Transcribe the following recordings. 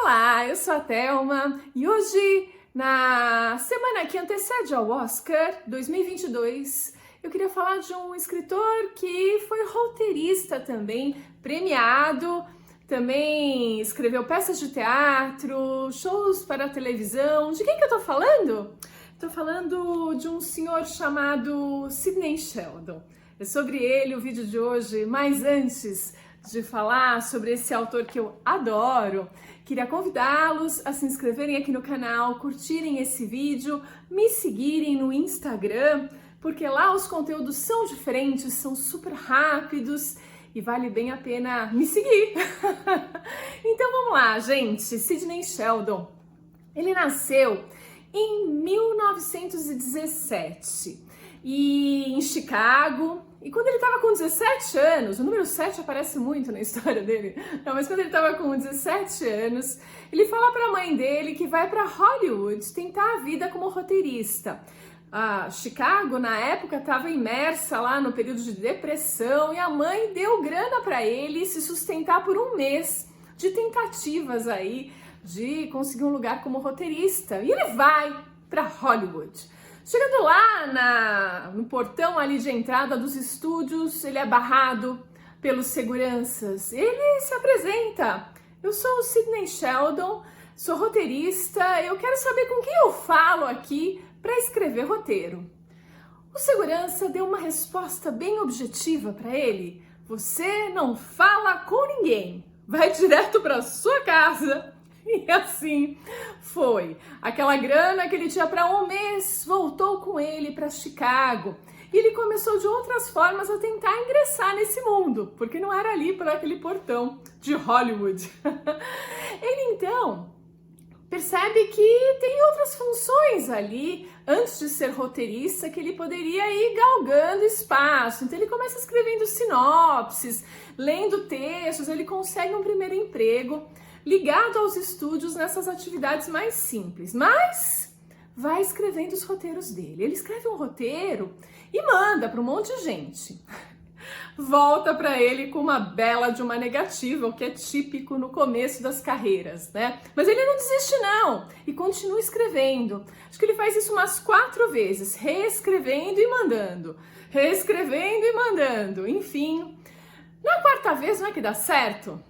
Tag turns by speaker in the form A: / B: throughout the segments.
A: Olá, eu sou a Thelma e hoje, na semana que antecede ao Oscar 2022, eu queria falar de um escritor que foi roteirista também, premiado, também escreveu peças de teatro, shows para televisão. De quem que eu tô falando? Tô falando de um senhor chamado Sidney Sheldon. É sobre ele o vídeo de hoje, mas antes de falar sobre esse autor que eu adoro, queria convidá-los a se inscreverem aqui no canal, curtirem esse vídeo, me seguirem no Instagram, porque lá os conteúdos são diferentes, são super rápidos e vale bem a pena me seguir. Então vamos lá, gente. Sidney Sheldon, ele nasceu em 1917 e em Chicago. E quando ele estava com 17 anos, o número 7 aparece muito na história dele, não, mas quando ele estava com 17 anos, ele fala para a mãe dele que vai para Hollywood tentar a vida como roteirista. Chicago, na época, estava imersa lá no período de depressão e a mãe deu grana para ele se sustentar por um mês de tentativas aí de conseguir um lugar como roteirista. E ele vai para Hollywood. Chegando lá no portão ali de entrada dos estúdios, ele é barrado pelos seguranças. Ele se apresenta. Eu sou o Sidney Sheldon, sou roteirista, eu quero saber com quem eu falo aqui para escrever roteiro. O segurança deu uma resposta bem objetiva para ele. Você não fala com ninguém, vai direto para sua casa. E assim foi. Aquela grana que ele tinha para um mês voltou com ele para Chicago. E ele começou de outras formas a tentar ingressar nesse mundo, porque não era ali por aquele portão de Hollywood. Ele então percebe que tem outras funções ali, antes de ser roteirista, que ele poderia ir galgando espaço. Então ele começa escrevendo sinopses, lendo textos, ele consegue um primeiro emprego ligado aos estúdios nessas atividades mais simples, mas vai escrevendo os roteiros dele. Ele escreve um roteiro e manda para um monte de gente. Volta para ele com uma bela de uma negativa, o que é típico no começo das carreiras, né? Mas ele não desiste não e continua escrevendo. Acho que ele faz isso umas 4 vezes, reescrevendo e mandando, reescrevendo e mandando, enfim. Na 4ª vez não é que dá certo?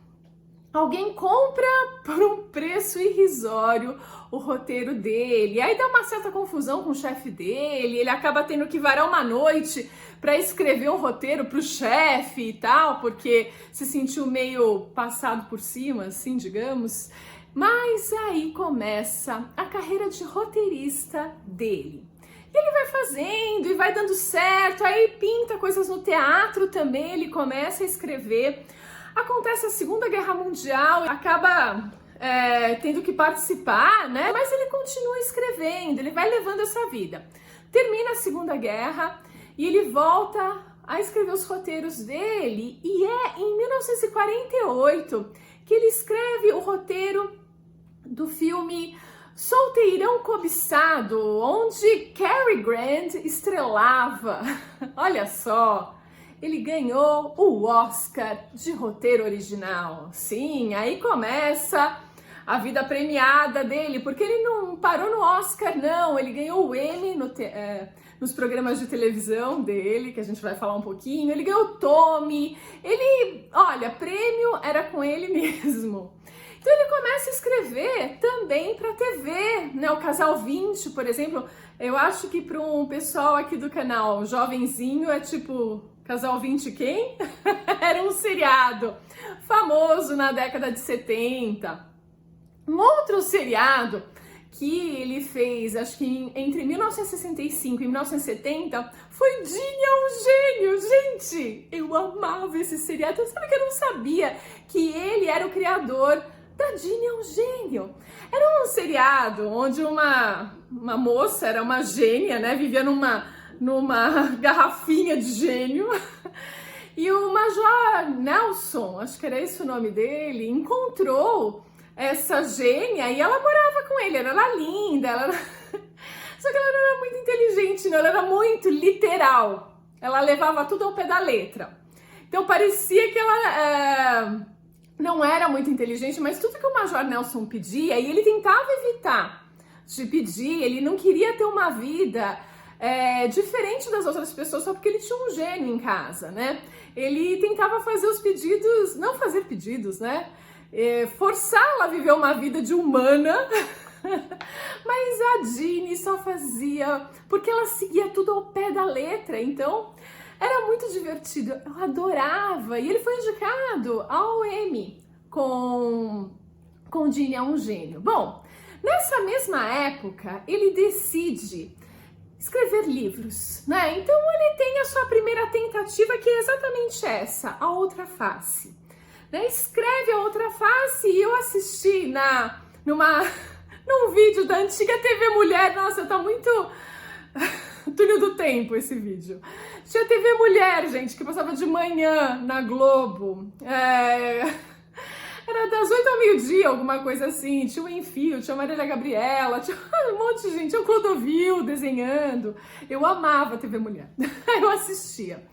A: Alguém compra por um preço irrisório o roteiro dele, aí dá uma certa confusão com o chefe dele, ele acaba tendo que varar uma noite para escrever um roteiro para o chefe e tal, porque se sentiu meio passado por cima, assim, digamos. Mas aí começa a carreira de roteirista dele. Ele vai fazendo e vai dando certo, aí pinta coisas no teatro também, ele começa a escrever. Acontece a Segunda Guerra Mundial, acaba tendo que participar, né? Mas ele continua escrevendo, ele vai levando essa vida. Termina a Segunda Guerra e ele volta a escrever os roteiros dele. E é em 1948 que ele escreve o roteiro do filme Solteirão Cobiçado, onde Cary Grant estrelava. Olha só! Ele ganhou o Oscar de roteiro original. Sim, aí começa a vida premiada dele, porque ele não parou no Oscar, não. Ele ganhou o Emmy nos programas de televisão dele, que a gente vai falar um pouquinho. Ele ganhou o Tony. Olha, prêmio era com ele mesmo. Então ele começa a escrever também para TV, né? O Casal 20, por exemplo. Eu acho que para um pessoal aqui do canal jovenzinho é tipo... Casal 20 quem? Era um seriado famoso na década de 70. Um outro seriado que ele fez, acho que entre 1965 e 1970, foi Ginny é um Gênio. Gente, eu amava esse seriado. Sabe que eu não sabia que ele era o criador da Ginny é um Gênio. Era um seriado onde uma moça, era uma gênia, né? Vivia numa garrafinha de gênio, e o Major Nelson, acho que era esse o nome dele, encontrou essa gênia e ela morava com ele. Ela era linda, só que ela não era muito inteligente, não, ela era muito literal, ela levava tudo ao pé da letra. Então parecia que ela não era muito inteligente, mas tudo que o Major Nelson pedia, e ele tentava evitar de pedir, ele não queria ter uma vida diferente das outras pessoas só porque ele tinha um gênio em casa, né? Ele tentava fazer os pedidos, não fazer pedidos, né? Forçá-la a viver uma vida de humana, mas a Ginny só fazia porque ela seguia tudo ao pé da letra, então era muito divertido, eu adorava. E ele foi indicado ao Emmy com Ginny é um gênio. Bom, nessa mesma época, ele decide escrever livros, né? Então ele tem a sua primeira tentativa, que é exatamente essa, A Outra Face. Né? Escreve A Outra Face e eu assisti num vídeo da antiga TV Mulher. Nossa, tá muito túnel do tempo esse vídeo. Tinha TV Mulher, gente, que passava de manhã na Globo. Era das 8 ao meio-dia, alguma coisa assim. Tinha o Enfio, tinha a Marília Gabriela, tinha um monte de gente. Tinha o Clodovil desenhando. Eu amava a TV Mulher. Eu assistia.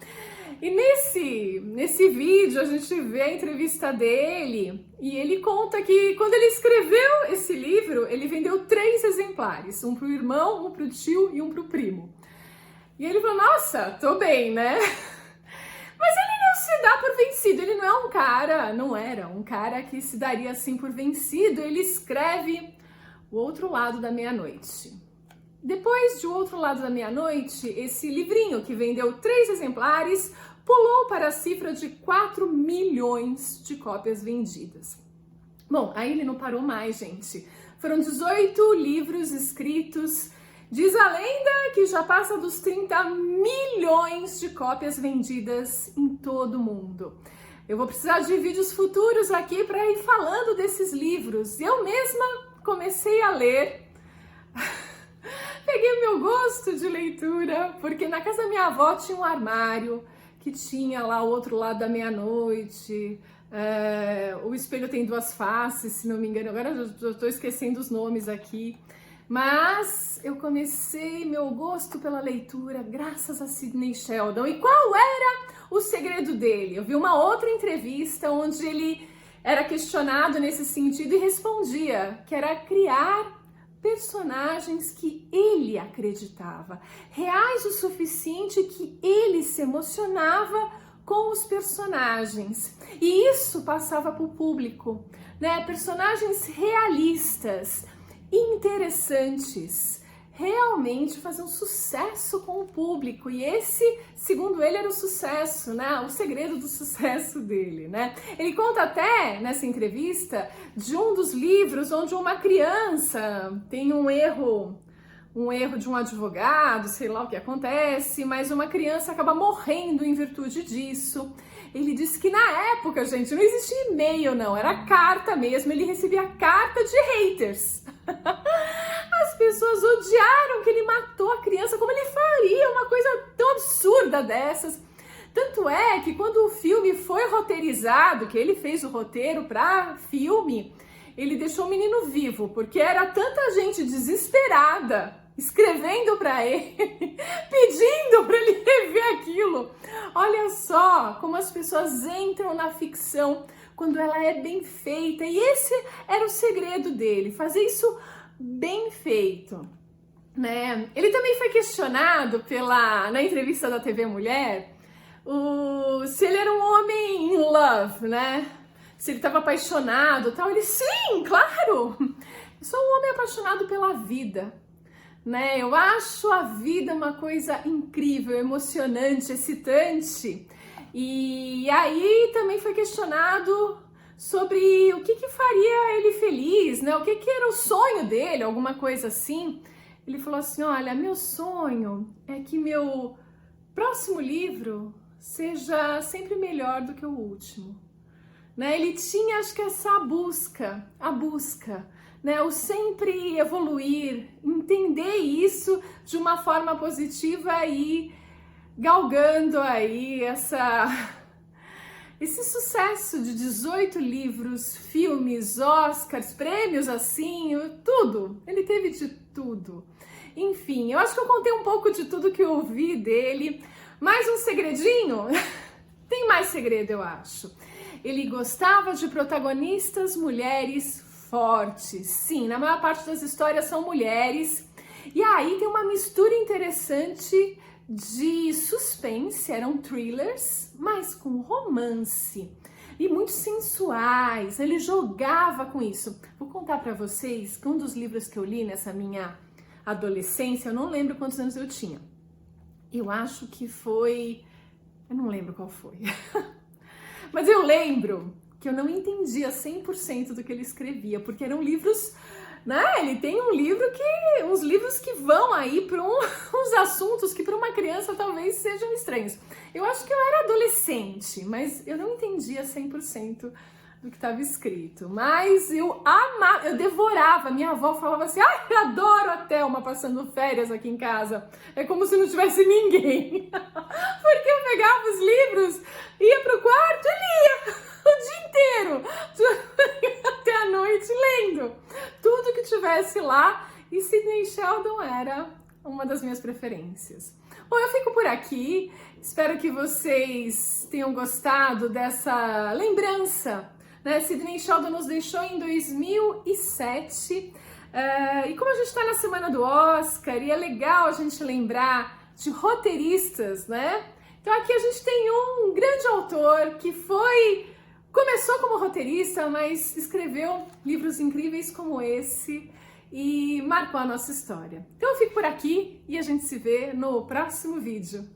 A: E nesse vídeo a gente vê a entrevista dele e ele conta que quando ele escreveu esse livro, ele vendeu 3 exemplares. Um pro irmão, um pro tio e um pro primo. E ele falou, nossa, tô bem, né? Mas ele não se dá por vencido, ele não é um cara, não era um cara que se daria assim por vencido. Ele escreve O Outro Lado da Meia-Noite. Depois de O Outro Lado da Meia-Noite, esse livrinho que vendeu 3 exemplares, pulou para a cifra de 4 milhões de cópias vendidas. Bom, aí ele não parou mais, gente. Foram 18 livros escritos. Diz a lenda que já passa dos 30 milhões de cópias vendidas em todo o mundo. Eu vou precisar de vídeos futuros aqui para ir falando desses livros. Eu mesma comecei a ler. Peguei meu gosto de leitura, porque na casa da minha avó tinha um armário que tinha lá O Outro Lado da Meia-Noite, O Espelho Tem Duas Faces, se não me engano. Agora eu estou esquecendo os nomes aqui. Mas eu comecei meu gosto pela leitura graças a Sidney Sheldon. E qual era o segredo dele? Eu vi uma outra entrevista onde ele era questionado nesse sentido e respondia que era criar personagens que ele acreditava, reais o suficiente que ele se emocionava com os personagens. E isso passava para o público, né? Personagens realistas, interessantes, realmente faziam sucesso com o público. E esse, segundo ele, era o sucesso, né? O segredo do sucesso dele, né? Ele conta até nessa entrevista de um dos livros onde uma criança tem um erro de um advogado, sei lá o que acontece, mas uma criança acaba morrendo em virtude disso. Ele disse que na época, gente, não existia e-mail, não, era carta mesmo, ele recebia carta de haters. As pessoas odiaram que ele matou a criança, como ele faria uma coisa tão absurda dessas? Tanto é que quando o filme foi roteirizado, que ele fez o roteiro para filme, ele deixou o menino vivo, porque era tanta gente desesperada escrevendo para ele, pedindo para ele rever aquilo. Olha só como as pessoas entram na ficção quando ela é bem feita. E esse era o segredo dele, fazer isso bem feito, né? Ele também foi questionado na entrevista da TV Mulher, se ele era um homem in love, né? Se ele estava apaixonado e tal. Ele, sim, claro! Eu sou um homem apaixonado pela vida, né? Eu acho a vida uma coisa incrível, emocionante, excitante. E aí também foi questionado sobre o que faria ele feliz, né? O que era o sonho dele, alguma coisa assim. Ele falou assim, olha, meu sonho é que meu próximo livro seja sempre melhor do que o último. Né? Ele tinha, acho que essa busca, né? O sempre evoluir, entender isso de uma forma positiva e galgando aí esse sucesso de 18 livros, filmes, Oscars, prêmios assim, tudo. Ele teve de tudo. Enfim, eu acho que eu contei um pouco de tudo que eu ouvi dele. Mais um segredinho? Tem mais segredo, eu acho. Ele gostava de protagonistas mulheres fortes. Sim, na maior parte das histórias são mulheres. E aí tem uma mistura interessante de suspense, eram thrillers, mas com romance. E muito sensuais, ele jogava com isso. Vou contar pra vocês que um dos livros que eu li nessa minha adolescência, eu não lembro quantos anos eu tinha. Eu acho que foi... eu não lembro qual foi. Mas eu lembro que eu não entendia 100% do que ele escrevia, porque eram livros... né? Ele tem uns livros que vão aí para uns assuntos que para uma criança talvez sejam estranhos. Eu acho que eu era adolescente, mas eu não entendia 100% do que estava escrito. Mas eu amava, eu devorava. Minha avó falava assim: "Ai, eu adoro a Thelma passando férias aqui em casa. É como se não tivesse ninguém." Porque eu pegava os livros, ia pro quarto e lia o dia inteiro, até a noite lendo tudo que tivesse lá, e Sidney Sheldon era uma das minhas preferências. Bom, eu fico por aqui, espero que vocês tenham gostado dessa lembrança, né? Sidney Sheldon nos deixou em 2007, e como a gente está na semana do Oscar, e é legal a gente lembrar de roteiristas, né? Então aqui a gente tem um grande autor que começou como roteirista, mas escreveu livros incríveis como esse e marcou a nossa história. Então eu fico por aqui e a gente se vê no próximo vídeo.